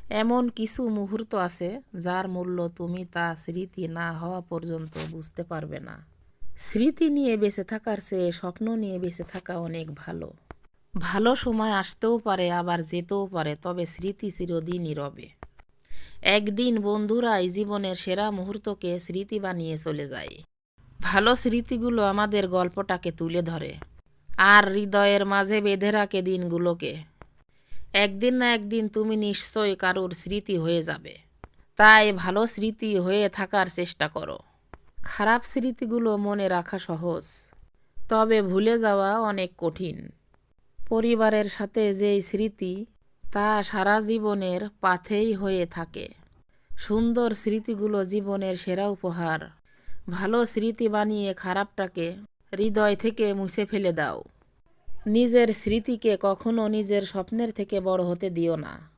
এমন কিছু মুহূর্ত আছে যার মূল্য তুমি তা স্মৃতি না হওয়া পর্যন্ত বুঝতে পারবে না। স্মৃতি নিয়ে বেঁচে থাকার চেয়ে স্বপ্ন নিয়ে বেঁচে থাকা অনেক ভালো। ভালো সময় আসতেও পারে আবার যেতেও পারে, তবে স্মৃতি চিরদিনই রবে। একদিন বন্ধুরাই জীবনের সেরা মুহূর্তকে স্মৃতি বানিয়ে চলে যায়। ভালো স্মৃতিগুলো আমাদের গল্পটাকে তুলে ধরে আর হৃদয়ের মাঝে বেঁধে রাখে দিনগুলোকে। একদিন না একদিন তুমি নিশ্চয়ই কারোর স্মৃতি হয়ে যাবে। তাই ভালো স্মৃতি হয়ে থাকার চেষ্টা করো। খারাপ স্মৃতিগুলো মনে রাখা সহজ, তবে ভুলে যাওয়া অনেক কঠিন। পরিবারের সাথে যেই স্মৃতি, তা সারা জীবনের পাথেই হয়ে থাকে। সুন্দর স্মৃতিগুলো জীবনের সেরা উপহার। ভালো স্মৃতি বানিয়ে খারাপটাকে হৃদয় থেকে মুছে ফেলে দাও। নিজের স্মৃতিকে কখনো নিজের স্বপ্নের থেকে বড় হতে দিও না।